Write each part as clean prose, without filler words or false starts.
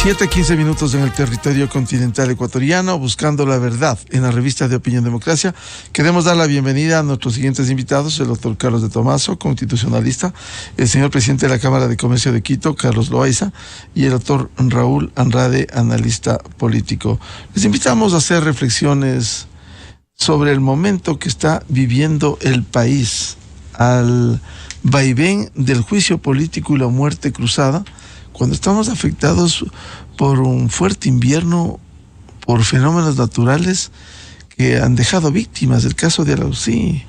7:15 en el territorio continental ecuatoriano, buscando la verdad en la revista de Opinión Democracia. Queremos dar la bienvenida a nuestros siguientes invitados: el doctor Carlos de Tomaso, constitucionalista, el señor presidente de la Cámara de Comercio de Quito, Carlos Loaiza, y el doctor Raúl Andrade, analista político. Les invitamos a hacer reflexiones sobre el momento que está viviendo el país, al vaivén del juicio político y la muerte cruzada, cuando estamos afectados por un fuerte invierno, por fenómenos naturales que han dejado víctimas, el caso de Alausí,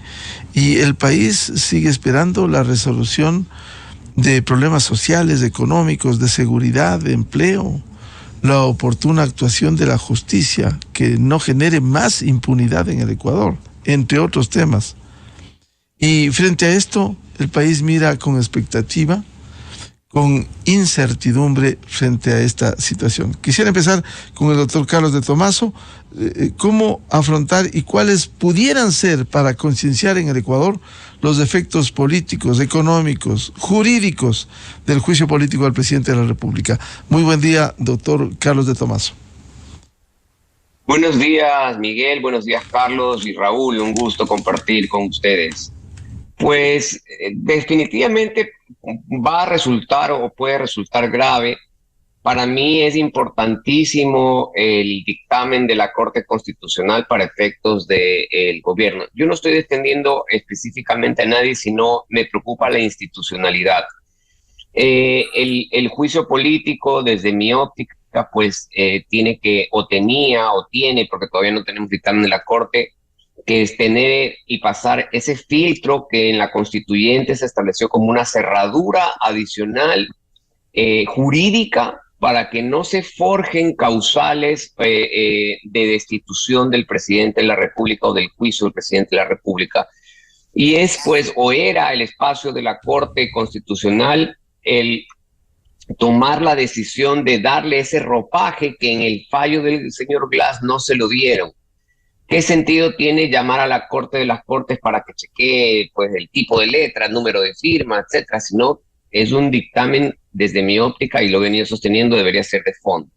y el país sigue esperando la resolución de problemas sociales, económicos, de seguridad, de empleo, la oportuna actuación de la justicia que no genere más impunidad en el Ecuador, entre otros temas. Y frente a esto, el país mira con expectativa, con incertidumbre frente a esta situación. Quisiera empezar con el doctor Carlos de Tomaso. ¿Cómo afrontar y cuáles pudieran ser, para concienciar en el Ecuador, los efectos políticos, económicos, jurídicos del juicio político al presidente de la República? Muy buen día, doctor Carlos de Tomaso. Buenos días, Miguel. Buenos días, Carlos y Raúl. Un gusto compartir con ustedes. Pues definitivamente va a resultar o puede resultar grave. Para mí es importantísimo el dictamen de la Corte Constitucional para efectos del gobierno. Yo no estoy defendiendo específicamente a nadie, sino me preocupa la institucionalidad. El juicio político, desde mi óptica, pues tiene, porque todavía no tenemos dictamen de la Corte, que es tener y pasar ese filtro que en la constituyente se estableció como una cerradura adicional jurídica, para que no se forjen causales de destitución del presidente de la República o del juicio del presidente de la República. Y es, pues, o era el espacio de la Corte Constitucional el tomar la decisión de darle ese ropaje que en el fallo del señor Glass no se lo dieron. ¿Qué sentido tiene llamar a la Corte de las Cortes para que chequee, pues, el tipo de letra, el número de firma, etcétera? Si no, es un dictamen, desde mi óptica, y lo he venido sosteniendo, debería ser de fondo.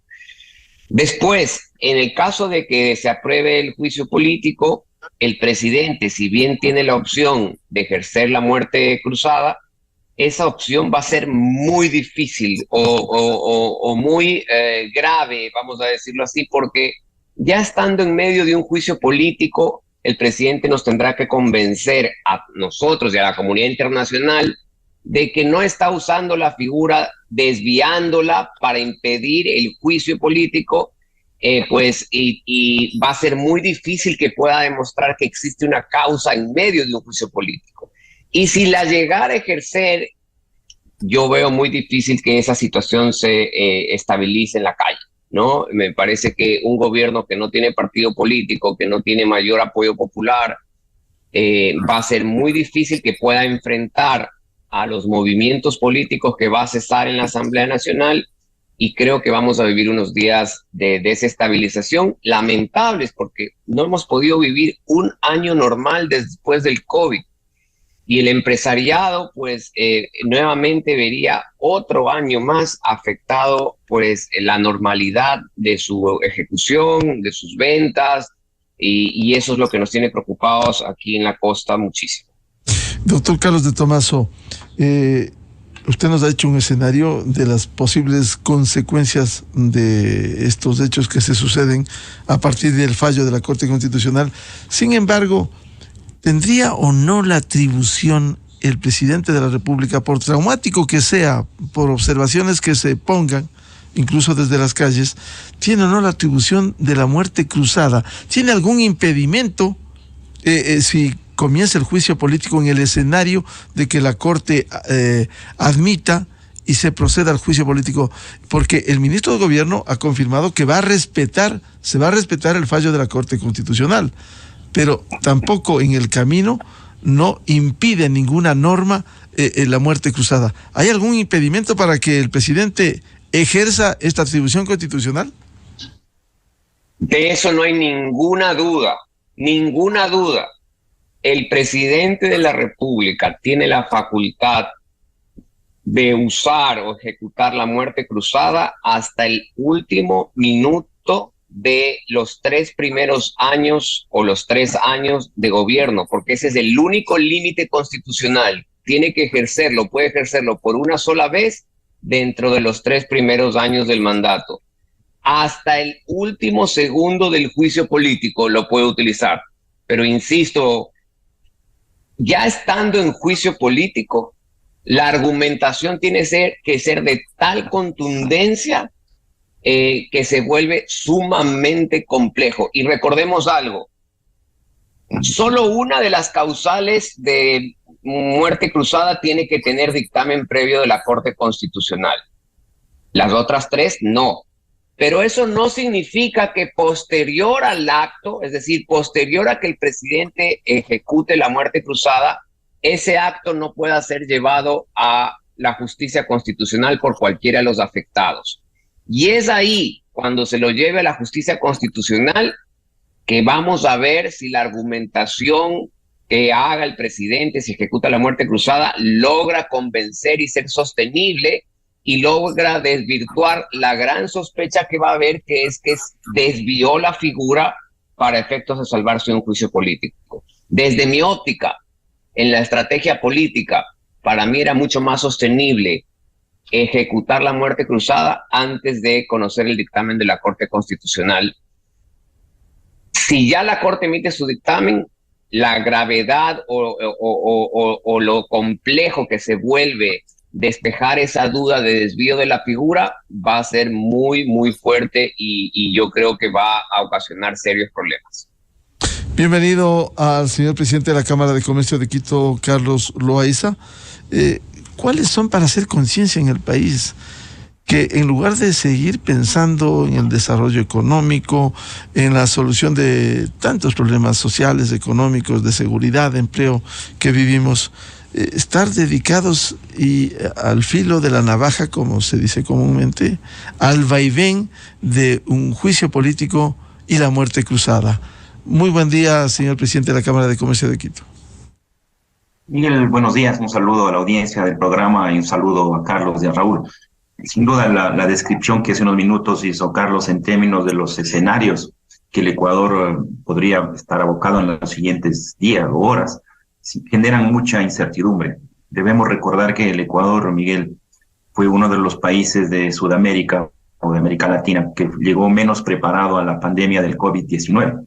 Después, en el caso de que se apruebe el juicio político, el presidente, si bien tiene la opción de ejercer la muerte cruzada, esa opción va a ser muy difícil o muy grave, vamos a decirlo así, porque ya estando en medio de un juicio político, el presidente nos tendrá que convencer a nosotros y a la comunidad internacional de que no está usando la figura, desviándola para impedir el juicio político, y va a ser muy difícil que pueda demostrar que existe una causa en medio de un juicio político. Y si la llegara a ejercer, yo veo muy difícil que esa situación se estabilice en la calle, ¿no? Me parece que un gobierno que no tiene partido político, que no tiene mayor apoyo popular, va a ser muy difícil que pueda enfrentar a los movimientos políticos que va a cesar en la Asamblea Nacional, y creo que vamos a vivir unos días de desestabilización lamentables, porque no hemos podido vivir un año normal después del COVID. Y el empresariado, pues, nuevamente vería otro año más afectado, pues, la normalidad de su ejecución, de sus ventas, y eso es lo que nos tiene preocupados aquí en la costa muchísimo. Doctor Carlos de Tomaso, usted nos ha hecho un escenario de las posibles consecuencias de estos hechos que se suceden a partir del fallo de la Corte Constitucional. Sin embargo, ¿tendría o no la atribución el presidente de la República, por traumático que sea, por observaciones que se pongan, incluso desde las calles, tiene o no la atribución de la muerte cruzada? ¿Tiene algún impedimento si comienza el juicio político en el escenario de que la Corte admita y se proceda al juicio político? Porque el ministro de Gobierno ha confirmado que se va a respetar el fallo de la Corte Constitucional, pero tampoco en el camino no impide ninguna norma la muerte cruzada. ¿Hay algún impedimento para que el presidente ejerza esta atribución constitucional? De eso no hay ninguna duda, ninguna duda. El presidente de la República tiene la facultad de usar o ejecutar la muerte cruzada hasta el último minuto de los 3 primeros años o los 3 años de gobierno, porque ese es el único límite constitucional. Tiene que ejercerlo, puede ejercerlo por una sola vez dentro de los 3 primeros años del mandato. Hasta el último segundo del juicio político lo puede utilizar. Pero insisto, ya estando en juicio político, la argumentación tiene que ser de tal contundencia que se vuelve sumamente complejo. Y recordemos algo, solo una de las causales de muerte cruzada tiene que tener dictamen previo de la Corte Constitucional. Las otras 3 no. Pero eso no significa que posterior al acto, es decir, posterior a que el presidente ejecute la muerte cruzada, ese acto no pueda ser llevado a la justicia constitucional por cualquiera de los afectados. Y es ahí, cuando se lo lleve a la justicia constitucional, que vamos a ver si la argumentación que haga el presidente, si ejecuta la muerte cruzada, logra convencer y ser sostenible y logra desvirtuar la gran sospecha que va a haber, que es que desvió la figura para efectos de salvarse de un juicio político. Desde mi óptica, en la estrategia política, para mí era mucho más sostenible ejecutar la muerte cruzada antes de conocer el dictamen de la Corte Constitucional. Si ya la Corte emite su dictamen, la gravedad o lo complejo que se vuelve despejar esa duda de desvío de la figura va a ser muy, muy fuerte y yo creo que va a ocasionar serios problemas. Bienvenido al señor presidente de la Cámara de Comercio de Quito, Carlos Loaiza. ¿Cuáles son para hacer conciencia en el país? Que en lugar de seguir pensando en el desarrollo económico, en la solución de tantos problemas sociales, económicos, de seguridad, de empleo que vivimos, estar dedicados y al filo de la navaja, como se dice comúnmente, al vaivén de un juicio político y la muerte cruzada. Muy buen día, señor presidente de la Cámara de Comercio de Quito. Miguel, buenos días. Un saludo a la audiencia del programa y un saludo a Carlos y a Raúl. Sin duda, la descripción que hace unos minutos hizo Carlos en términos de los escenarios que el Ecuador podría estar abocado en los siguientes días o horas, generan mucha incertidumbre. Debemos recordar que el Ecuador, Miguel, fue uno de los países de Sudamérica o de América Latina que llegó menos preparado a la pandemia del COVID-19.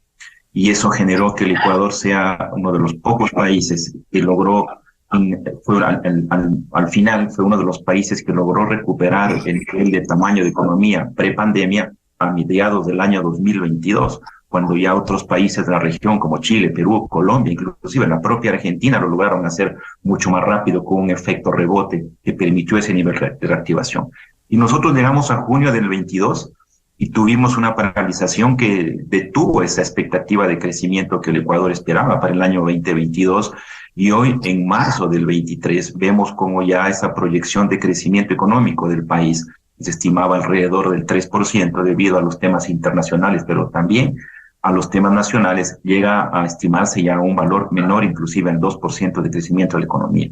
Y eso generó que el Ecuador sea uno de los pocos países que logró, al final fue uno de los países que logró recuperar el nivel de tamaño de economía prepandemia a mediados del año 2022, cuando ya otros países de la región como Chile, Perú, Colombia, inclusive la propia Argentina lo lograron hacer mucho más rápido con un efecto rebote que permitió ese nivel de reactivación. Y nosotros llegamos a junio del 22 y tuvimos una paralización que detuvo esa expectativa de crecimiento que el Ecuador esperaba para el año 2022. Y hoy, en marzo del 23, vemos como ya esa proyección de crecimiento económico del país se estimaba alrededor del 3% debido a los temas internacionales, pero también a los temas nacionales llega a estimarse ya un valor menor, inclusive el 2% de crecimiento de la economía.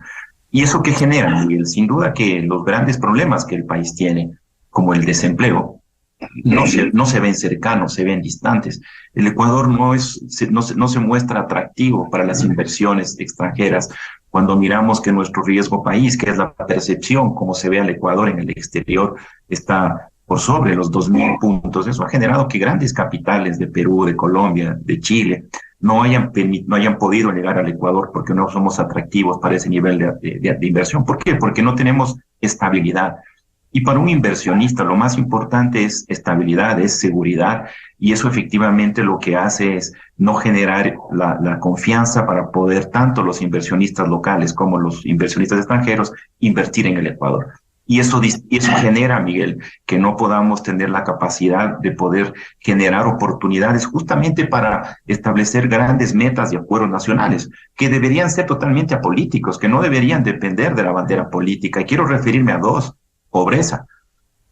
¿Y eso qué genera, Miguel? Sin duda que los grandes problemas que el país tiene, como el desempleo, no se ven cercanos, se ven distantes. El Ecuador no se muestra atractivo para las inversiones extranjeras cuando miramos que nuestro riesgo país, que es la percepción, como se ve al Ecuador en el exterior, está por sobre los 2.000 puntos. Eso ha generado que grandes capitales de Perú, de Colombia, de Chile, no hayan podido llegar al Ecuador porque no somos atractivos para ese nivel de inversión. ¿Por qué? Porque no tenemos estabilidad. Y para un inversionista lo más importante es estabilidad, es seguridad, y eso efectivamente lo que hace es no generar la confianza para poder tanto los inversionistas locales como los inversionistas extranjeros invertir en el Ecuador. Y eso genera, Miguel, que no podamos tener la capacidad de poder generar oportunidades justamente para establecer grandes metas y acuerdos nacionales que deberían ser totalmente apolíticos, que no deberían depender de la bandera política. Y quiero referirme a dos. Pobreza.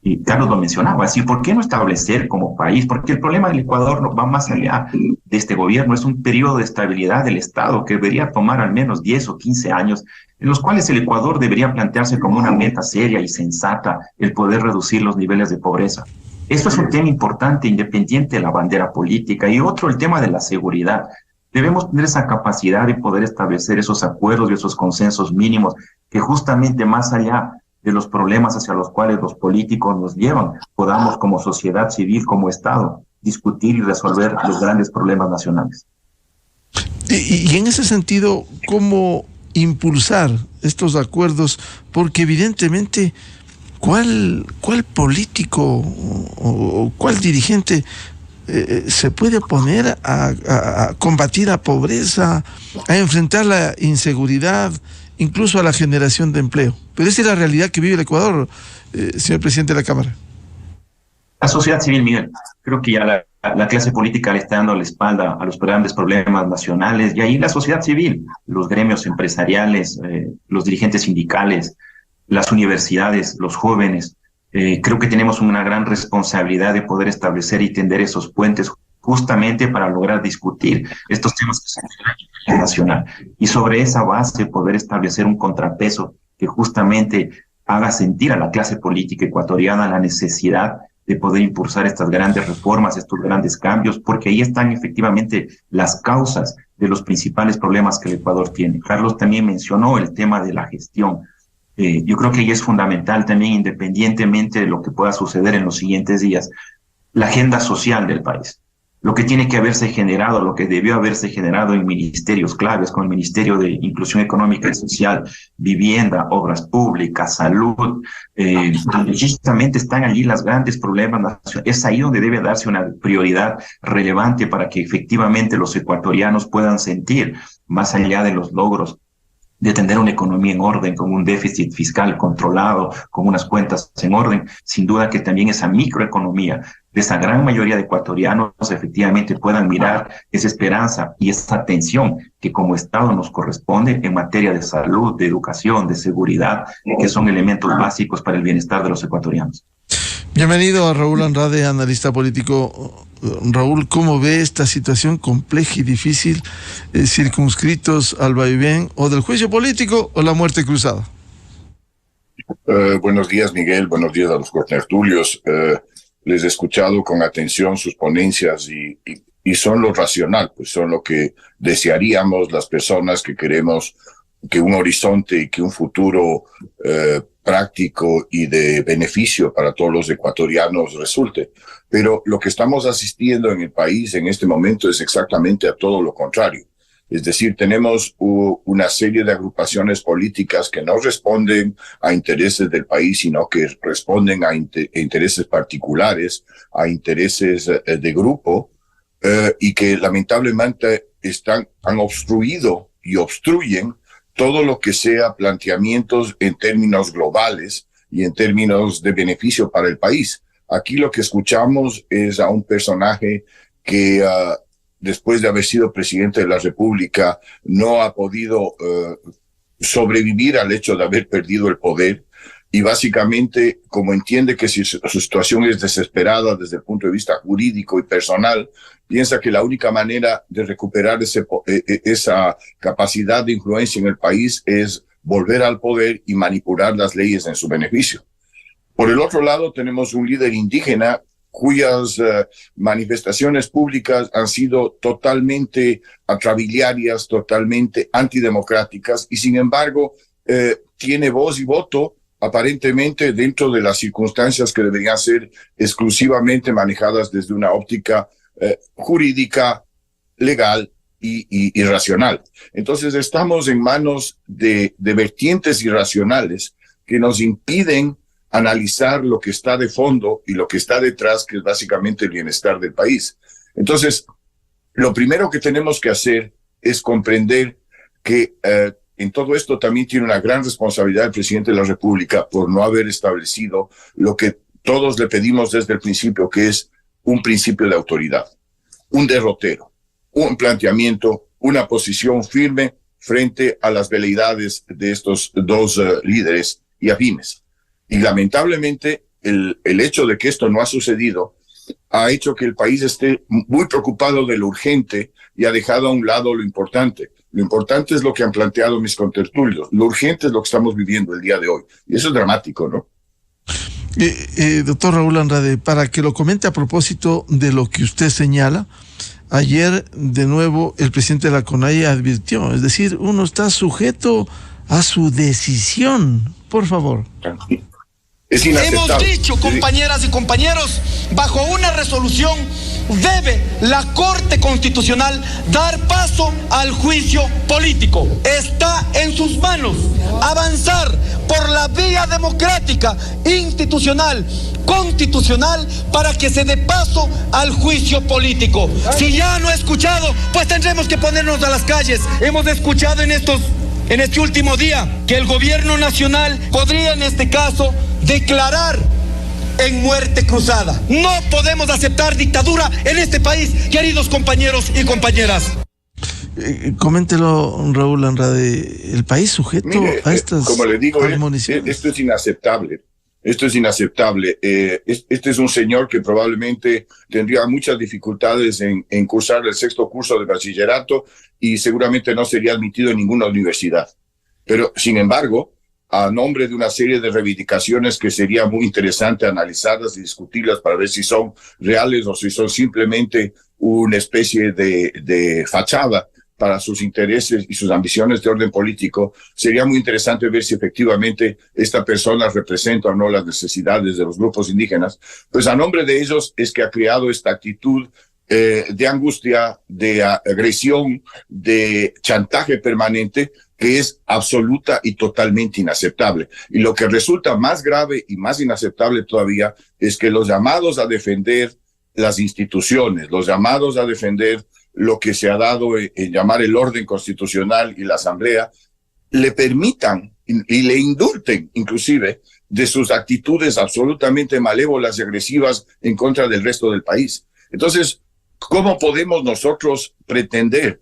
Y Carlos lo mencionaba, así, ¿por qué no establecer como país? Porque el problema del Ecuador no va más allá de este gobierno, es un periodo de estabilidad del Estado que debería tomar al menos 10 o 15 años, en los cuales el Ecuador debería plantearse como una meta seria y sensata el poder reducir los niveles de pobreza. Esto es un tema importante, independiente de la bandera política. Y otro, el tema de la seguridad. Debemos tener esa capacidad de poder establecer esos acuerdos y esos consensos mínimos que justamente más allá de los problemas hacia los cuales los políticos nos llevan, podamos como sociedad civil, como Estado, discutir y resolver los grandes problemas nacionales. Y en ese sentido, ¿cómo impulsar estos acuerdos? Porque evidentemente, ¿cuál político o cuál dirigente se puede oponer a combatir la pobreza, a enfrentar la inseguridad, incluso a la generación de empleo? Pero esa es la realidad que vive el Ecuador, señor presidente de la Cámara. La sociedad civil, Miguel, creo que ya la clase política le está dando la espalda a los grandes problemas nacionales, y ahí la sociedad civil, los gremios empresariales, los dirigentes sindicales, las universidades, los jóvenes, creo que tenemos una gran responsabilidad de poder establecer y tender esos puentes justamente para lograr discutir estos temas que son a nivel nacional. Y sobre esa base poder establecer un contrapeso que justamente haga sentir a la clase política ecuatoriana la necesidad de poder impulsar estas grandes reformas, estos grandes cambios, porque ahí están efectivamente las causas de los principales problemas que el Ecuador tiene. Carlos también mencionó el tema de la gestión. Yo creo que ahí es fundamental también, independientemente de lo que pueda suceder en los siguientes días, la agenda social del país. Lo que tiene que haberse generado, lo que debió haberse generado en ministerios claves, como el Ministerio de Inclusión Económica y Social, Vivienda, Obras Públicas, Salud, donde justamente están allí los grandes problemas nacionales. Es ahí donde debe darse una prioridad relevante para que efectivamente los ecuatorianos puedan sentir, más allá de los logros, de tener una economía en orden, con un déficit fiscal controlado, con unas cuentas en orden, sin duda que también esa microeconomía de esa gran mayoría de ecuatorianos efectivamente puedan mirar esa esperanza y esa atención que como Estado nos corresponde en materia de salud, de educación, de seguridad, que son elementos básicos para el bienestar de los ecuatorianos. Bienvenido a Raúl Andrade, analista político. Raúl, ¿cómo ve esta situación compleja y difícil, circunscritos al vaivén o del juicio político o la muerte cruzada? Buenos días, Miguel. Buenos días a los contertulios. Les he escuchado con atención sus ponencias y son lo racional, pues son lo que desearíamos las personas que queremos que un horizonte y que un futuro práctico y de beneficio para todos los ecuatorianos resulte. Pero lo que estamos asistiendo en el país en este momento es exactamente a todo lo contrario. Es decir, tenemos una serie de agrupaciones políticas que no responden a intereses del país, sino que responden a intereses particulares, a intereses de grupo, y que lamentablemente han obstruido y obstruyen todo lo que sea planteamientos en términos globales y en términos de beneficio para el país. Aquí lo que escuchamos es a un personaje que después de haber sido presidente de la República no ha podido sobrevivir al hecho de haber perdido el poder, y básicamente, como entiende que si su situación es desesperada desde el punto de vista jurídico y personal, piensa que la única manera de recuperar esa capacidad de influencia en el país es volver al poder y manipular las leyes en su beneficio. Por el otro lado, tenemos un líder indígena cuyas manifestaciones públicas han sido totalmente atrabiliarias, totalmente antidemocráticas, y sin embargo tiene voz y voto aparentemente dentro de las circunstancias que deberían ser exclusivamente manejadas desde una óptica jurídica, legal y racional. Entonces estamos en manos de vertientes irracionales que nos impiden analizar lo que está de fondo y lo que está detrás, que es básicamente el bienestar del país. Entonces, lo primero que tenemos que hacer es comprender que en todo esto también tiene una gran responsabilidad el presidente de la República por no haber establecido lo que todos le pedimos desde el principio, que es un principio de autoridad, un derrotero, un planteamiento, una posición firme frente a las veleidades de estos dos líderes y afines. Y lamentablemente el hecho de que esto no ha sucedido ha hecho que el país esté muy preocupado de lo urgente y ha dejado a un lado lo importante. Lo importante es lo que han planteado mis contertulios. Lo urgente es lo que estamos viviendo el día de hoy. Y eso es dramático, ¿no? Doctor Raúl Andrade, para que lo comente a propósito de lo que usted señala, ayer de nuevo el presidente de la CONAIE advirtió, es decir, uno está sujeto a su decisión. Por favor. Es inaceptable. Hemos dicho, compañeras y compañeros, bajo una resolución debe la Corte Constitucional dar paso al juicio político. Está en sus manos avanzar por la vía democrática, institucional, constitucional, para que se dé paso al juicio político. Si ya no ha escuchado, pues tendremos que ponernos a las calles. Hemos escuchado en este último día que el gobierno nacional podría en este caso declarar en muerte cruzada. No podemos aceptar dictadura en este país, queridos compañeros y compañeras. Coméntelo, Raúl Andrade, el país sujeto a estas, como le digo, esto es inaceptable. Esto es inaceptable. Este es un señor que probablemente tendría muchas dificultades en cursar el 6º curso de bachillerato y seguramente no sería admitido en ninguna universidad. Pero, sin embargo, a nombre de una serie de reivindicaciones que sería muy interesante analizarlas y discutirlas para ver si son reales o si son simplemente una especie de fachada para sus intereses y sus ambiciones de orden político, sería muy interesante ver si efectivamente esta persona representa o no las necesidades de los grupos indígenas. Pues a nombre de ellos es que ha creado esta actitud de angustia, de agresión, de chantaje permanente, que es absoluta y totalmente inaceptable. Y lo que resulta más grave y más inaceptable todavía es que los llamados a defender las instituciones, los llamados a defender lo que se ha dado en llamar el orden constitucional y la asamblea, le permitan y le indulten inclusive de sus actitudes absolutamente malévolas y agresivas en contra del resto del país. Entonces, ¿cómo podemos nosotros pretender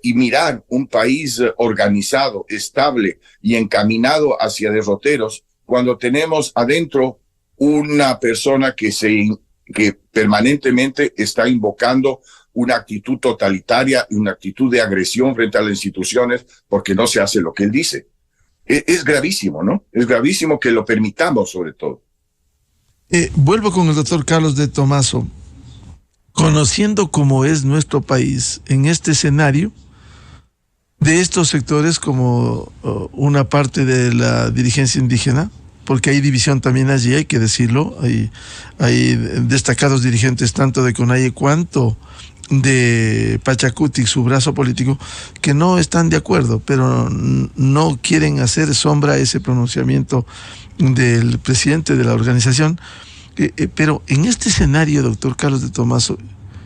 y mirar un país organizado, estable y encaminado hacia derroteros cuando tenemos adentro una persona que permanentemente está invocando una actitud totalitaria y una actitud de agresión frente a las instituciones porque no se hace lo que él dice? Es gravísimo, ¿no? Es gravísimo que lo permitamos, sobre todo. Vuelvo con el doctor Carlos de Tomaso. Conociendo cómo es nuestro país en este escenario, de estos sectores como una parte de la dirigencia indígena, porque hay división también allí, hay que decirlo, hay destacados dirigentes tanto de CONAIE cuanto de Pachacutic, su brazo político, que no están de acuerdo, pero no quieren hacer sombra a ese pronunciamiento del presidente de la organización. Pero en este escenario, doctor Carlos de Tomaso,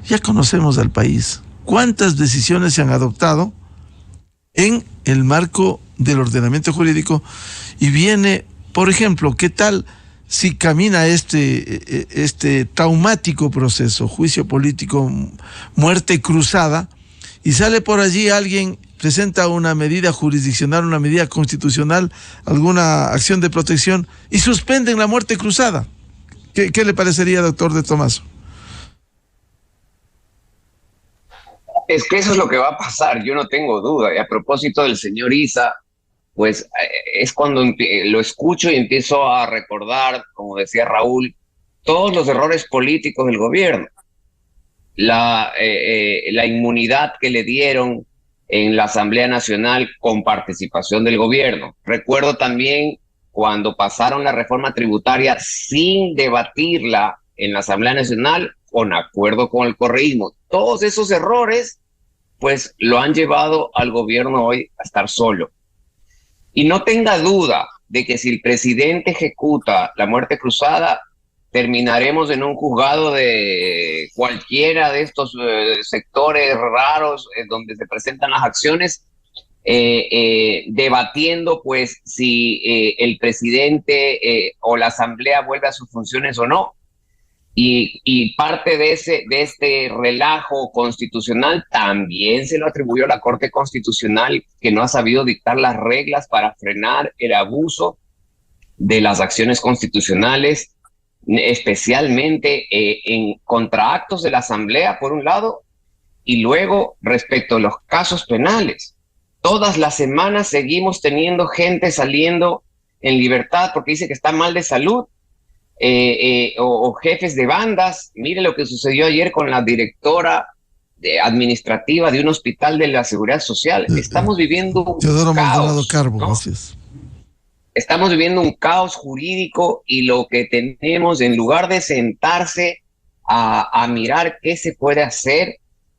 ya conocemos al país. ¿Cuántas decisiones se han adoptado en el marco del ordenamiento jurídico? Y viene, por ejemplo, ¿qué tal si camina este traumático proceso, juicio político, muerte cruzada, y sale por allí alguien, presenta una medida jurisdiccional, una medida constitucional, alguna acción de protección, y suspenden la muerte cruzada? ¿Qué le parecería, doctor de Tomaso? Es que eso es lo que va a pasar, yo no tengo duda. Y a propósito del señor Issa, pues es cuando lo escucho y empiezo a recordar, como decía Raúl, todos los errores políticos del gobierno. La inmunidad que le dieron en la Asamblea Nacional con participación del gobierno. Recuerdo también cuando pasaron la reforma tributaria sin debatirla en la Asamblea Nacional, con acuerdo con el correísmo. Todos esos errores, pues, lo han llevado al gobierno hoy a estar solo. Y no tenga duda de que si el presidente ejecuta la muerte cruzada, terminaremos en un juzgado de cualquiera de estos sectores raros donde se presentan las acciones, debatiendo pues si el presidente o la asamblea vuelve a sus funciones o no. Y parte de este relajo constitucional también se lo atribuyó a la Corte Constitucional, que no ha sabido dictar las reglas para frenar el abuso de las acciones constitucionales especialmente en contraactos de la Asamblea, por un lado, y luego respecto a los casos penales. Todas las semanas seguimos teniendo gente saliendo en libertad porque dice que está mal de salud, o jefes de bandas. Mire lo que sucedió ayer con la directora administrativa de un hospital de la Seguridad Social. Estamos viviendo un Teodoro caos, Maldonado Carbo, ¿no? así es. Estamos viviendo un caos jurídico y lo que tenemos, en lugar de sentarse a mirar qué se puede hacer,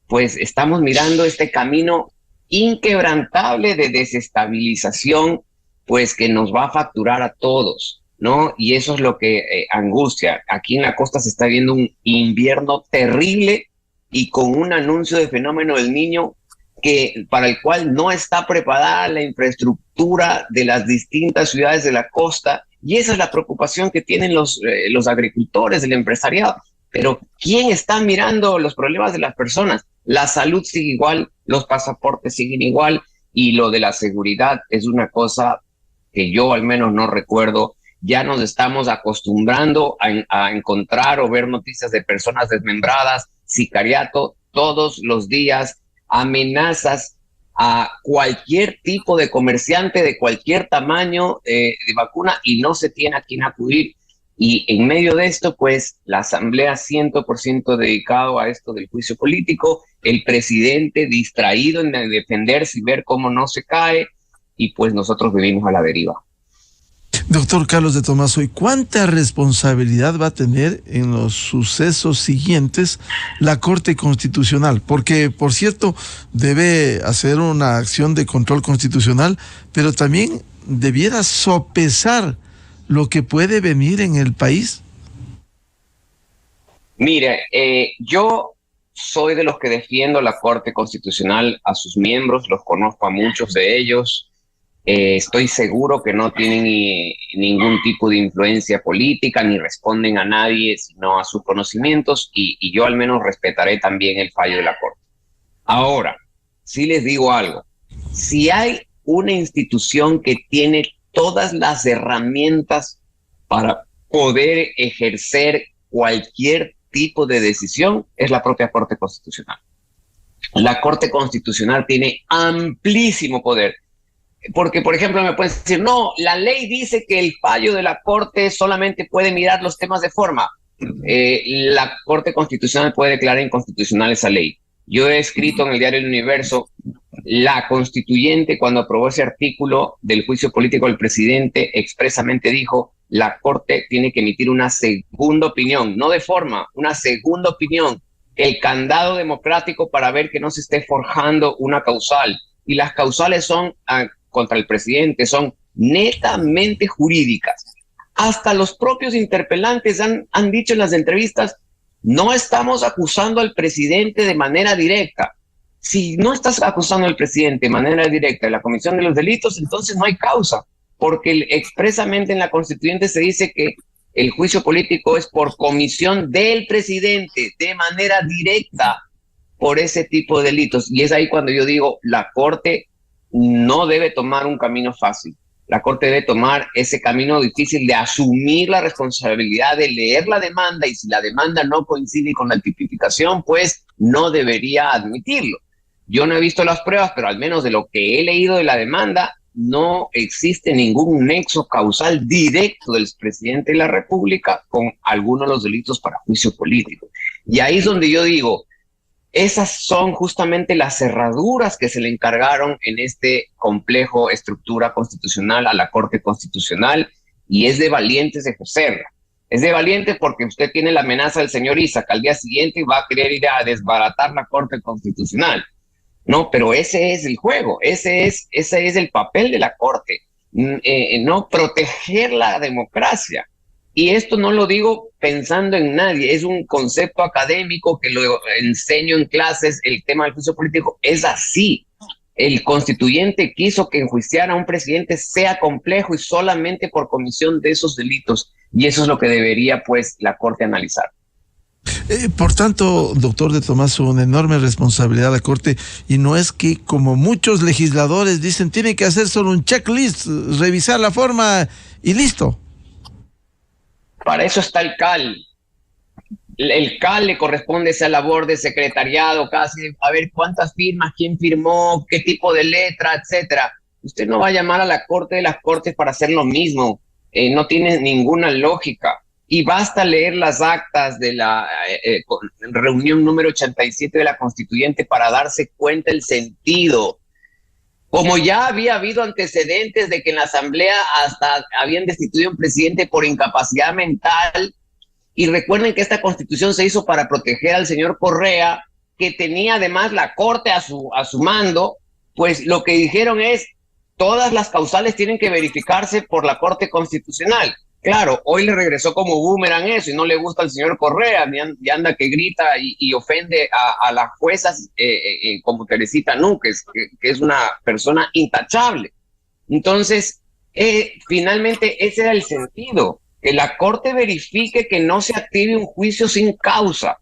pues estamos mirando este camino inquebrantable de desestabilización, pues que nos va a facturar a todos, ¿no? Y eso es lo que angustia. Aquí en la costa se está viendo un invierno terrible y con un anuncio de fenómeno del Niño para el cual no está preparada la infraestructura de las distintas ciudades de la costa, y esa es la preocupación que tienen los agricultores, el empresariado. Pero ¿quién está mirando los problemas de las personas? La salud sigue igual, los pasaportes siguen igual, y lo de la seguridad es una cosa que yo al menos no recuerdo. Ya nos estamos acostumbrando a encontrar o ver noticias de personas desmembradas, sicariato todos los días, amenazas a cualquier tipo de comerciante de cualquier tamaño de vacuna, y no se tiene a quién acudir. Y en medio de esto, pues la Asamblea 100% dedicado a esto del juicio político, el presidente distraído en defenderse y ver cómo no se cae, y pues nosotros vivimos a la deriva. Doctor Carlos de Tomaso, ¿y cuánta responsabilidad va a tener en los sucesos siguientes la Corte Constitucional? Porque, por cierto, debe hacer una acción de control constitucional, pero también debiera sopesar lo que puede venir en el país. Mire, yo soy de los que defiendo la Corte Constitucional, a sus miembros, los conozco a muchos de ellos. Estoy seguro que no tienen ningún tipo de influencia política, ni responden a nadie, sino a sus conocimientos, y yo al menos respetaré también el fallo de la Corte. Ahora, sí les digo algo. Si hay una institución que tiene todas las herramientas para poder ejercer cualquier tipo de decisión, es la propia Corte Constitucional. La Corte Constitucional tiene amplísimo poder. Porque, por ejemplo, me pueden decir, no, la ley dice que el fallo de la Corte solamente puede mirar los temas de forma. La Corte Constitucional puede declarar inconstitucional esa ley. Yo he escrito en el diario El Universo, la constituyente, cuando aprobó ese artículo del juicio político del presidente, expresamente dijo, la Corte tiene que emitir una segunda opinión, no de forma, una segunda opinión, el candado democrático para ver que no se esté forjando una causal. Y las causales son contra el presidente, son netamente jurídicas. Hasta los propios interpelantes han dicho en las entrevistas, no estamos acusando al presidente de manera directa. Si no estás acusando al presidente de manera directa de la comisión de los delitos, entonces no hay causa, porque expresamente en la constituyente se dice que el juicio político es por comisión del presidente de manera directa por ese tipo de delitos. Y es ahí cuando yo digo, la Corte no debe tomar un camino fácil. La Corte debe tomar ese camino difícil de asumir la responsabilidad de leer la demanda, y si la demanda no coincide con la tipificación, pues no debería admitirlo. Yo no he visto las pruebas, pero al menos de lo que he leído de la demanda, no existe ningún nexo causal directo del presidente de la República con alguno de los delitos para juicio político. Y ahí es donde yo digo, esas son justamente las cerraduras que se le encargaron en este complejo estructura constitucional a la Corte Constitucional, y es de valientes ejercerla. Es de valientes porque usted tiene la amenaza del señor Isaac al día siguiente y va a querer ir a desbaratar la Corte Constitucional. No, pero ese es el juego, ese es el papel de la Corte, no proteger la democracia. Y esto no lo digo pensando en nadie, es un concepto académico que lo enseño en clases, el tema del juicio político es así. El constituyente quiso que enjuiciar a un presidente sea complejo y solamente por comisión de esos delitos, y eso es lo que debería pues la Corte analizar. Por tanto, doctor de Tomaso, una enorme responsabilidad la Corte, y no es que, como muchos legisladores dicen, tiene que hacer solo un checklist, revisar la forma y listo. Para eso está el CAL. El CAL le corresponde esa labor de secretariado, casi a ver cuántas firmas, quién firmó, qué tipo de letra, etcétera. Usted no va a llamar a la Corte de las Cortes para hacer lo mismo. No tiene ninguna lógica. Y basta leer las actas de la reunión número 87 de la Constituyente para darse cuenta el sentido. Como ya había habido antecedentes de que en la Asamblea hasta habían destituido a un presidente por incapacidad mental. Y recuerden que esta Constitución se hizo para proteger al señor Correa, que tenía además la Corte a su mando. Pues lo que dijeron es, todas las causales tienen que verificarse por la Corte Constitucional. Claro, hoy le regresó como boomerang eso y no le gusta al señor Correa, y anda que grita y ofende a las juezas como Teresita Núñez, que es una persona intachable. Entonces, finalmente ese era el sentido, que la Corte verifique que no se active un juicio sin causa,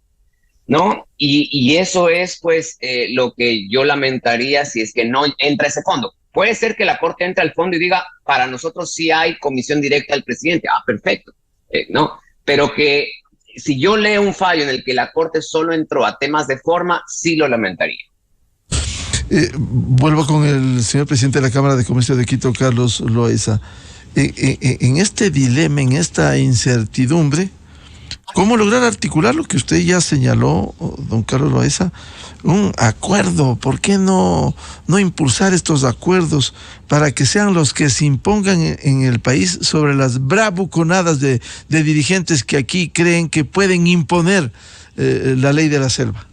¿no? Y eso es pues lo que yo lamentaría si es que no entra ese fondo. Puede ser que la Corte entre al fondo y diga, para nosotros sí hay comisión directa del presidente. Perfecto. ¿No? Pero que si yo leo un fallo en el que la Corte solo entró a temas de forma, sí lo lamentaría. Vuelvo con el señor presidente de la Cámara de Comercio de Quito, Carlos Loaiza. En este dilema, en esta incertidumbre, ¿cómo lograr articular lo que usted ya señaló, don Carlos Loaiza? Un acuerdo. ¿Por qué no impulsar estos acuerdos para que sean los que se impongan en el país sobre las bravuconadas de dirigentes que aquí creen que pueden imponer la ley de la selva?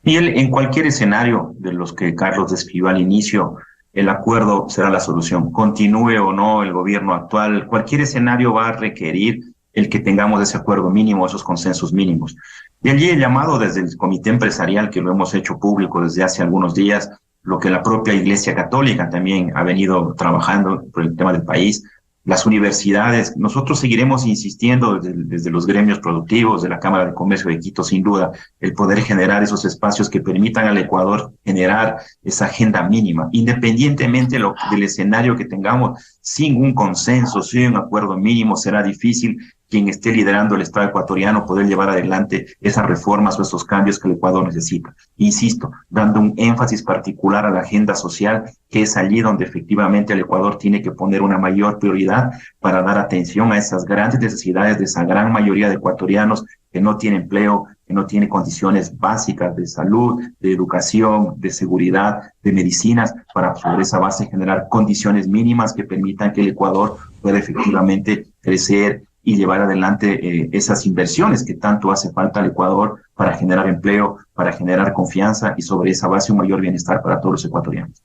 Y en cualquier escenario de los que Carlos describió al inicio, el acuerdo será la solución. Continúe o no el gobierno actual, cualquier escenario va a requerir el que tengamos ese acuerdo mínimo, esos consensos mínimos. De allí el llamado desde el comité empresarial, que lo hemos hecho público desde hace algunos días, lo que la propia Iglesia Católica también ha venido trabajando por el tema del país, las universidades. Nosotros seguiremos insistiendo desde los gremios productivos de la Cámara de Comercio de Quito, sin duda, el poder generar esos espacios que permitan al Ecuador generar esa agenda mínima, independientemente del escenario que tengamos. Sin un consenso, sin un acuerdo mínimo, será difícil quien esté liderando el Estado ecuatoriano poder llevar adelante esas reformas o esos cambios que el Ecuador necesita. Insisto, dando un énfasis particular a la agenda social, que es allí donde efectivamente el Ecuador tiene que poner una mayor prioridad para dar atención a esas grandes necesidades de esa gran mayoría de ecuatorianos que no tienen empleo, que no tienen condiciones básicas de salud, de educación, de seguridad, de medicinas, para sobre esa base generar condiciones mínimas que permitan que el Ecuador pueda efectivamente crecer y llevar adelante esas inversiones que tanto hace falta al Ecuador para generar empleo, para generar confianza y sobre esa base un mayor bienestar para todos los ecuatorianos.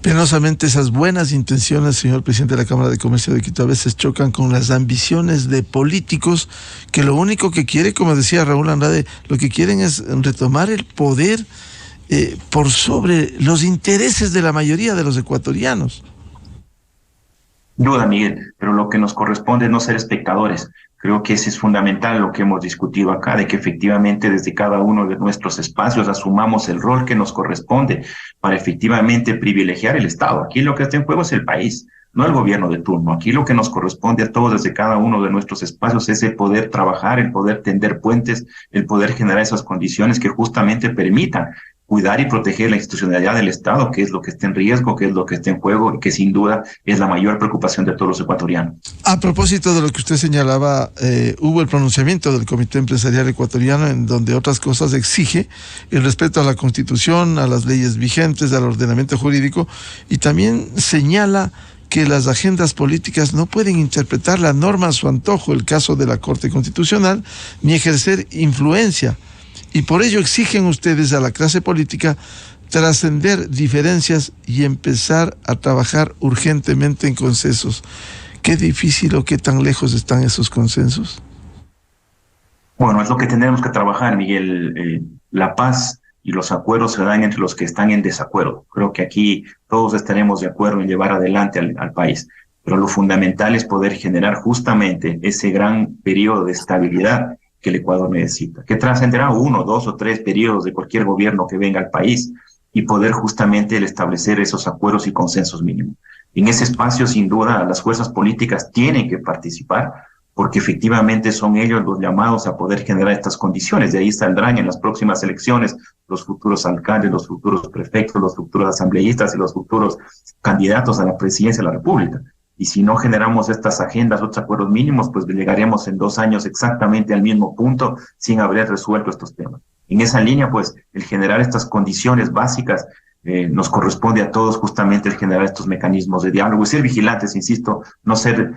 Penosamente esas buenas intenciones, señor presidente de la Cámara de Comercio de Quito, a veces chocan con las ambiciones de políticos que lo único que quieren, como decía Raúl Andrade, lo que quieren es retomar el poder por sobre los intereses de la mayoría de los ecuatorianos. Duda, Miguel, pero lo que nos corresponde es no ser espectadores. Creo que ese es fundamental lo que hemos discutido acá, de que efectivamente desde cada uno de nuestros espacios asumamos el rol que nos corresponde para efectivamente privilegiar el Estado. Aquí lo que está en juego es el país, no el gobierno de turno. Aquí lo que nos corresponde a todos desde cada uno de nuestros espacios es el poder trabajar, el poder tender puentes, el poder generar esas condiciones que justamente permitan cuidar y proteger la institucionalidad del Estado, que es lo que está en riesgo, que es lo que está en juego y que sin duda es la mayor preocupación de todos los ecuatorianos. A propósito de lo que usted señalaba, hubo el pronunciamiento del Comité Empresarial Ecuatoriano en donde otras cosas exige el respeto a la Constitución, a las leyes vigentes, al ordenamiento jurídico, y también señala que las agendas políticas no pueden interpretar la norma a su antojo, el caso de la Corte Constitucional, ni ejercer influencia. Y por ello exigen ustedes a la clase política trascender diferencias y empezar a trabajar urgentemente en consensos. ¿Qué difícil o qué tan lejos están esos consensos? Bueno, es lo que tenemos que trabajar, Miguel. La paz y los acuerdos se dan entre los que están en desacuerdo. Creo que aquí todos estaremos de acuerdo en llevar adelante al país. Pero lo fundamental es poder generar justamente ese gran periodo de estabilidad que el Ecuador necesita, que trascenderá 1, 2 o 3 periodos de cualquier gobierno que venga al país y poder justamente el establecer esos acuerdos y consensos mínimos. En ese espacio, sin duda, las fuerzas políticas tienen que participar porque efectivamente son ellos los llamados a poder generar estas condiciones. De ahí saldrán en las próximas elecciones los futuros alcaldes, los futuros prefectos, los futuros asambleístas y los futuros candidatos a la presidencia de la República. Y si no generamos estas agendas, otros acuerdos mínimos, pues llegaremos en 2 años exactamente al mismo punto sin haber resuelto estos temas. En esa línea, pues, el generar estas condiciones básicas nos corresponde a todos justamente el generar estos mecanismos de diálogo y ser vigilantes, insisto, no ser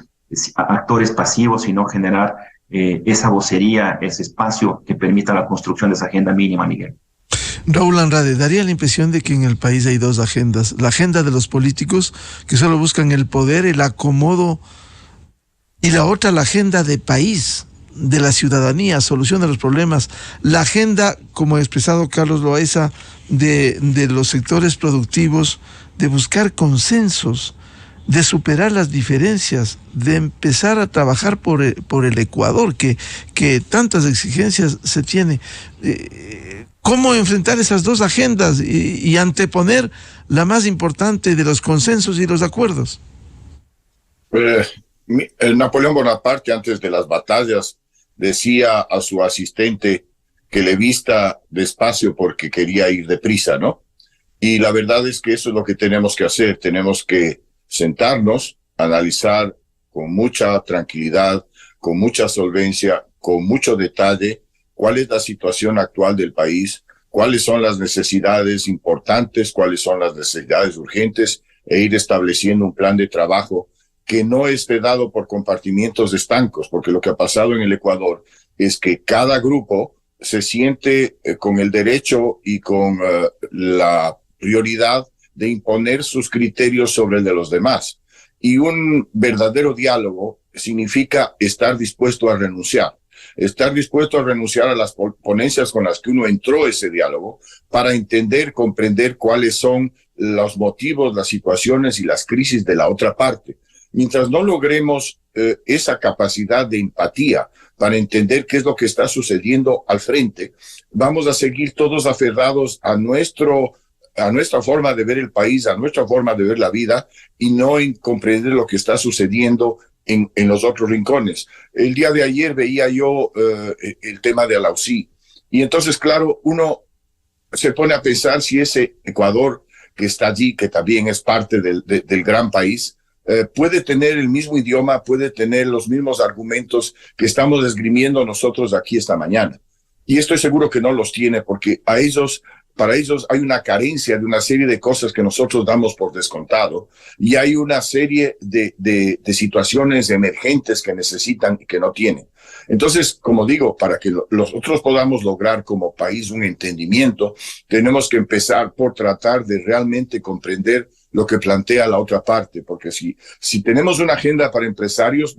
actores pasivos, sino generar esa vocería, ese espacio que permita la construcción de esa agenda mínima, Miguel. Raúl Andrade, daría la impresión de que en el país hay 2 agendas. La agenda de los políticos que solo buscan el poder, el acomodo, y la otra, la agenda de país, de la ciudadanía, solución de los problemas. La agenda, como ha expresado Carlos Loaiza, de los sectores productivos, de buscar consensos, de superar las diferencias, de empezar a trabajar por el Ecuador, que tantas exigencias se tiene. ¿Cómo enfrentar esas 2 agendas y anteponer la más importante de los consensos y los acuerdos? Napoleón Bonaparte, antes de las batallas, decía a su asistente que le vista despacio porque quería ir deprisa, ¿no? Y la verdad es que eso es lo que tenemos que hacer. Tenemos que sentarnos, analizar con mucha tranquilidad, con mucha solvencia, con mucho detalle, cuál es la situación actual del país, cuáles son las necesidades importantes, cuáles son las necesidades urgentes, e ir estableciendo un plan de trabajo que no esté dado por compartimientos estancos, porque lo que ha pasado en el Ecuador es que cada grupo se siente con el derecho y con la prioridad de imponer sus criterios sobre el de los demás. Y un verdadero diálogo significa estar dispuesto a renunciar a las ponencias con las que uno entró ese diálogo para entender, comprender cuáles son los motivos, las situaciones y las crisis de la otra parte. Mientras no logremos esa capacidad de empatía para entender qué es lo que está sucediendo al frente, vamos a seguir todos aferrados a nuestra forma de ver el país, a nuestra forma de ver la vida, y no en comprender lo que está sucediendo en los otros rincones. El día de ayer veía yo el tema de Alausí, y entonces, claro, uno se pone a pensar si ese Ecuador que está allí, que también es parte del gran país, puede tener el mismo idioma, puede tener los mismos argumentos que estamos esgrimiendo nosotros aquí esta mañana. Y estoy seguro que no los tiene, porque para ellos hay una carencia de una serie de cosas que nosotros damos por descontado, y hay una serie de situaciones emergentes que necesitan y que no tienen. Entonces, como digo, para que nosotros podamos lograr como país un entendimiento, tenemos que empezar por tratar de realmente comprender lo que plantea la otra parte, porque si tenemos una agenda para empresarios,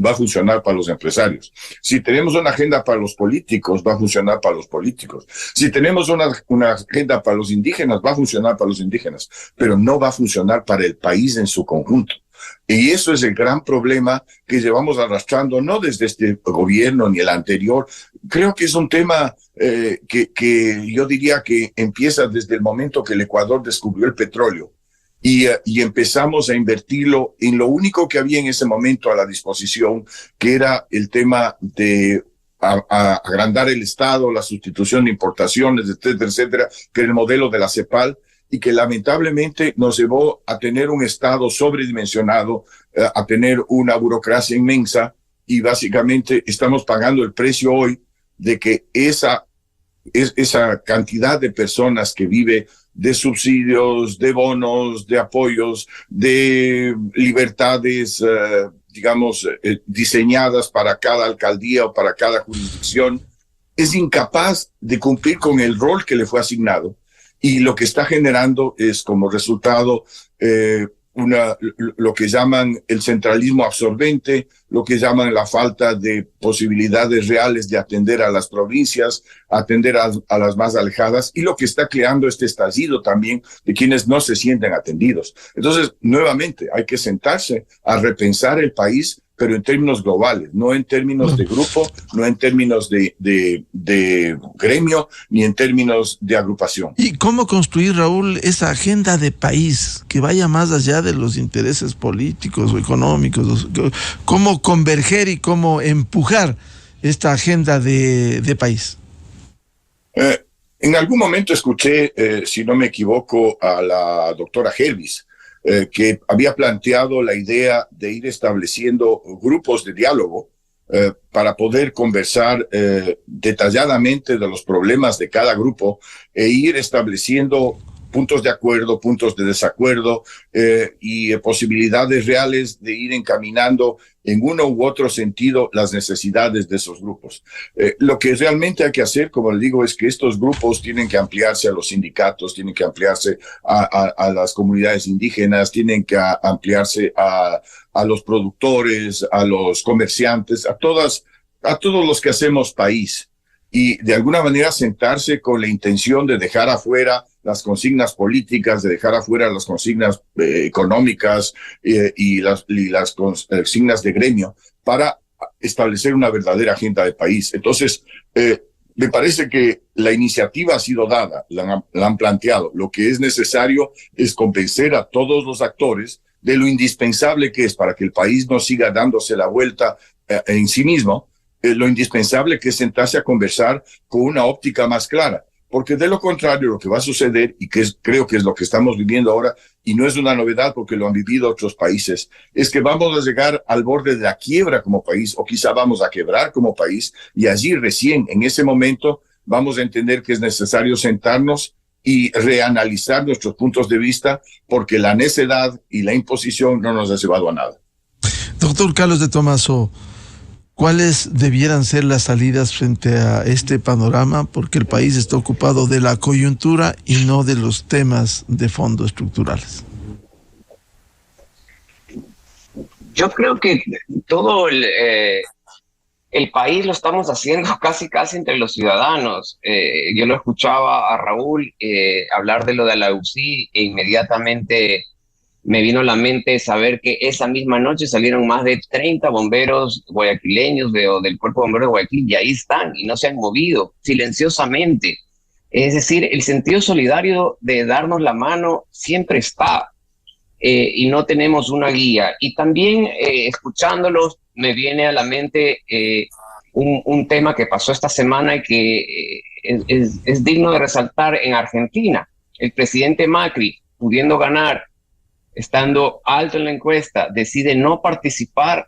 va a funcionar para los empresarios. Si tenemos una agenda para los políticos, va a funcionar para los políticos. Si tenemos una agenda para los indígenas, va a funcionar para los indígenas, pero no va a funcionar para el país en su conjunto. Y eso es el gran problema que llevamos arrastrando, no desde este gobierno ni el anterior. Creo que es un tema que yo diría que empieza desde el momento que el Ecuador descubrió el petróleo. Y empezamos a invertirlo en lo único que había en ese momento a la disposición, que era el tema de agrandar el Estado, la sustitución de importaciones, etcétera, etcétera, que era el modelo de la CEPAL, y que lamentablemente nos llevó a tener un Estado sobredimensionado, a tener una burocracia inmensa, y básicamente estamos pagando el precio hoy de que esa cantidad de personas que vive de subsidios, de bonos, de apoyos, de libertades, diseñadas para cada alcaldía o para cada jurisdicción, es incapaz de cumplir con el rol que le fue asignado. Y lo que está generando es como resultado lo que llaman el centralismo absorbente, lo que llaman la falta de posibilidades reales de atender a las provincias, atender a las más alejadas, y lo que está creando este estallido también de quienes no se sienten atendidos. Entonces, nuevamente, hay que sentarse a repensar el país pero en términos globales, no en términos de grupo, no en términos de gremio, ni en términos de agrupación. ¿Y cómo construir, Raúl, esa agenda de país que vaya más allá de los intereses políticos o económicos? ¿Cómo converger y cómo empujar esta agenda de país? En algún momento escuché, si no me equivoco, a la doctora Helvis, que había planteado la idea de ir estableciendo grupos de diálogo para poder conversar detalladamente de los problemas de cada grupo e ir estableciendo puntos de acuerdo, puntos de desacuerdo y posibilidades reales de ir encaminando en uno u otro sentido las necesidades de esos grupos. Lo que realmente hay que hacer, como le digo, es que estos grupos tienen que ampliarse a los sindicatos, tienen que ampliarse a las comunidades indígenas, tienen que ampliarse a los productores, a los comerciantes, a todos los que hacemos país. Y de alguna manera sentarse con la intención de dejar afuera las consignas políticas, de dejar afuera las consignas económicas y las consignas de gremio para establecer una verdadera agenda de país. Entonces, me parece que la iniciativa ha sido dada, la han planteado. Lo que es necesario es convencer a todos los actores de lo indispensable que es para que el país no siga dándose la vuelta en sí mismo, lo indispensable que es sentarse a conversar con una óptica más clara, porque de lo contrario lo que va a suceder, y creo que es lo que estamos viviendo ahora, y no es una novedad porque lo han vivido otros países, es que vamos a llegar al borde de la quiebra como país, o quizá vamos a quebrar como país, y allí recién, en ese momento, vamos a entender que es necesario sentarnos y reanalizar nuestros puntos de vista, porque la necedad y la imposición no nos ha llevado a nada. Doctor Carlos de Tomaso, ¿cuáles debieran ser las salidas frente a este panorama? Porque el país está ocupado de la coyuntura y no de los temas de fondo estructurales. Yo creo que todo el país lo estamos haciendo casi entre los ciudadanos. Yo lo escuchaba a Raúl hablar de lo de la UCI e inmediatamente me vino a la mente saber que esa misma noche salieron más de 30 bomberos guayaquileños del Cuerpo de Bomberos de Guayaquil y ahí están y no se han movido silenciosamente. Es decir, el sentido solidario de darnos la mano siempre está y no tenemos una guía. Y también escuchándolos me viene a la mente un tema que pasó esta semana y que es digno de resaltar en Argentina. El presidente Macri, pudiendo ganar, estando alto en la encuesta, decide no participar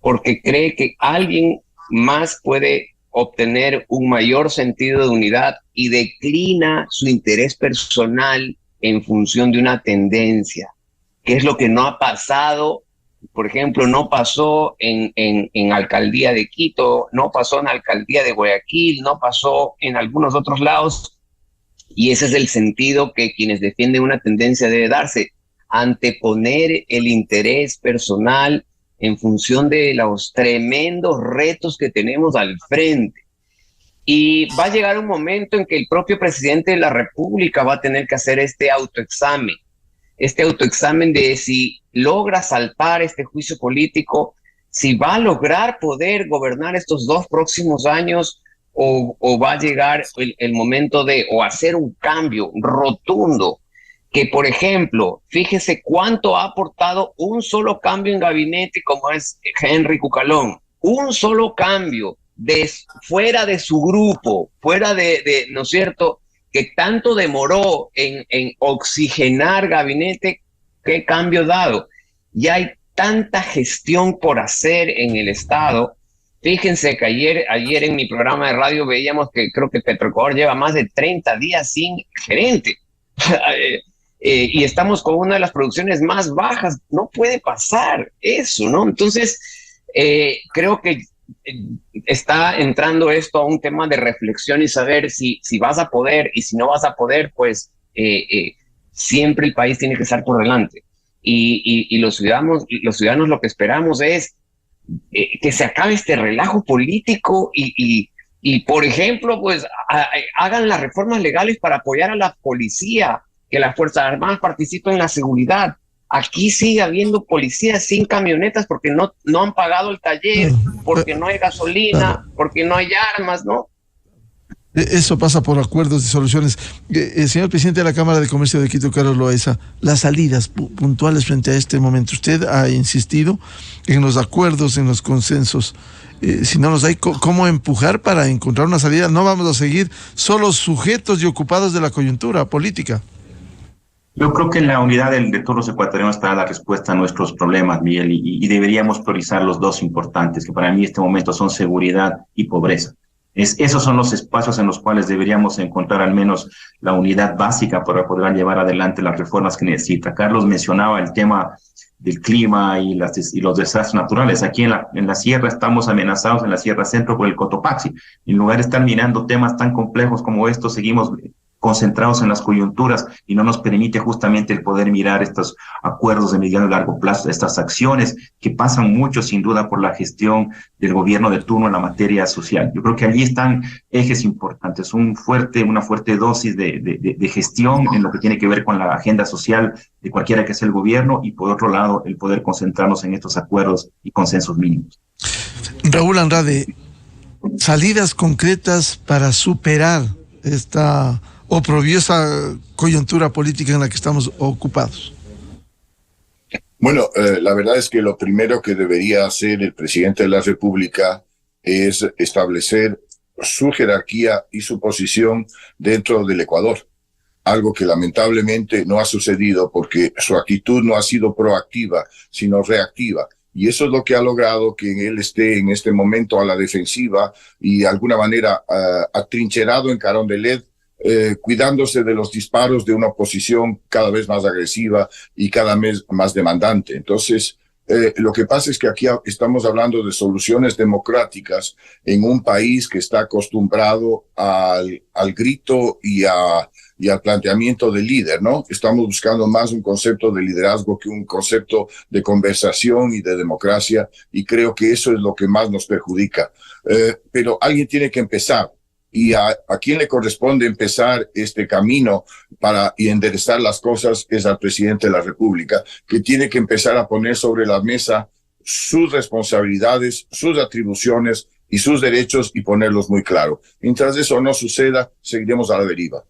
porque cree que alguien más puede obtener un mayor sentido de unidad y declina su interés personal en función de una tendencia, que es lo que no ha pasado. Por ejemplo, no pasó en alcaldía de Quito, no pasó en alcaldía de Guayaquil, no pasó en algunos otros lados, y ese es el sentido que quienes defienden una tendencia debe darse: anteponer el interés personal en función de los tremendos retos que tenemos al frente. Y va a llegar un momento en que el propio presidente de la República va a tener que hacer este autoexamen de si logra saltar este juicio político, si va a lograr poder gobernar estos 2 próximos años o va a llegar el momento de hacer un cambio rotundo. Que, por ejemplo, fíjese cuánto ha aportado un solo cambio en gabinete como es Henry Cucalón. Un solo cambio fuera de su grupo, fuera de ¿no es cierto?, que tanto demoró en oxigenar gabinete. ¿Qué cambio dado? Ya hay tanta gestión por hacer en el Estado. Fíjense que ayer en mi programa de radio veíamos que creo que Petroecuador lleva más de 30 días sin gerente. Y estamos con una de las producciones más bajas. No puede pasar eso, ¿no? Entonces, creo que está entrando esto a un tema de reflexión y saber si vas a poder, y si no vas a poder, pues siempre el país tiene que estar por delante. Y los ciudadanos lo que esperamos es que se acabe este relajo político y por ejemplo, pues hagan las reformas legales para apoyar a la policía, que las Fuerzas Armadas participen en la seguridad. aquí sigue habiendo policías sin camionetas porque no han pagado el taller, porque no hay gasolina, porque no hay armas, ¿no? Eso pasa por acuerdos y soluciones. Señor presidente de la Cámara de Comercio de Quito, Carlos Loaiza, las salidas puntuales frente a este momento. Usted ha insistido en los acuerdos, en los consensos. Si no los hay, ¿cómo empujar para encontrar una salida? No vamos a seguir solo sujetos y ocupados de la coyuntura política. Yo creo que en la unidad de todos los ecuatorianos está la respuesta a nuestros problemas, Miguel, y deberíamos priorizar los dos importantes, que para mí en este momento son seguridad y pobreza. Esos son los espacios en los cuales deberíamos encontrar al menos la unidad básica para poder llevar adelante las reformas que necesita. Carlos mencionaba el tema del clima y los desastres naturales. Aquí en la sierra estamos amenazados, en la Sierra Centro, por el Cotopaxi. En lugar de estar mirando temas tan complejos como estos, seguimos concentrados en las coyunturas y no nos permite justamente el poder mirar estos acuerdos de mediano y largo plazo, estas acciones que pasan mucho sin duda por la gestión del gobierno de turno en la materia social. Yo creo que allí están ejes importantes, una fuerte dosis de gestión en lo que tiene que ver con la agenda social de cualquiera que sea el gobierno, y por otro lado el poder concentrarnos en estos acuerdos y consensos mínimos. Raúl Andrade, salidas concretas para superar esta oprobiosa coyuntura política en la que estamos ocupados. Bueno, la verdad es que lo primero que debería hacer el presidente de la República es establecer su jerarquía y su posición dentro del Ecuador. Algo que lamentablemente no ha sucedido porque su actitud no ha sido proactiva, sino reactiva. Y eso es lo que ha logrado que él esté en este momento a la defensiva y de alguna manera atrincherado en Carondelet, cuidándose de los disparos de una oposición cada vez más agresiva y cada vez más demandante. Entonces, lo que pasa es que aquí estamos hablando de soluciones democráticas en un país que está acostumbrado al grito y al planteamiento del líder, ¿no? Estamos buscando más un concepto de liderazgo que un concepto de conversación y de democracia, y creo que eso es lo que más nos perjudica. Pero alguien tiene que empezar. Y a quien le corresponde empezar este camino y enderezar las cosas es al presidente de la República, que tiene que empezar a poner sobre la mesa sus responsabilidades, sus atribuciones y sus derechos y ponerlos muy claro. Mientras eso no suceda, seguiremos a la deriva.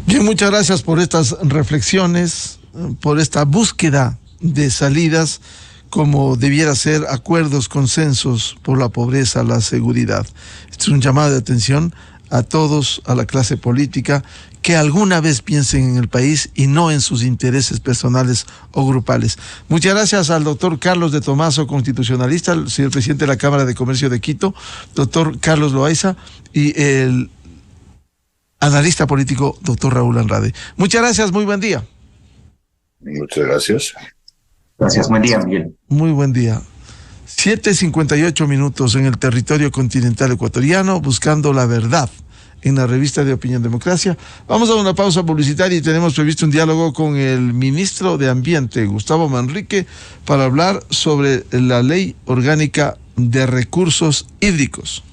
Bien, muchas gracias por estas reflexiones, por esta búsqueda de salidas, como debiera ser acuerdos, consensos por la pobreza, la seguridad. Este es un llamado de atención a todos, a la clase política, que alguna vez piensen en el país y no en sus intereses personales o grupales. Muchas gracias al doctor Carlos de Tomaso, constitucionalista, el señor presidente de la Cámara de Comercio de Quito, doctor Carlos Loaiza, y el analista político, doctor Raúl Andrade. Muchas gracias, muy buen día. Muchas gracias. Gracias, buen día, Miguel. Muy buen día. 7:58 en el territorio continental ecuatoriano, buscando la verdad en la revista de Opinión Democracia. Vamos a una pausa publicitaria y tenemos previsto un diálogo con el ministro de Ambiente, Gustavo Manrique, para hablar sobre la Ley Orgánica de Recursos Hídricos.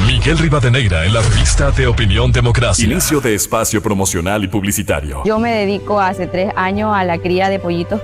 Miguel Rivadeneira en la revista de Opinión Democracia. Inicio de espacio promocional y publicitario. Yo me dedico hace 3 años a la cría de pollitos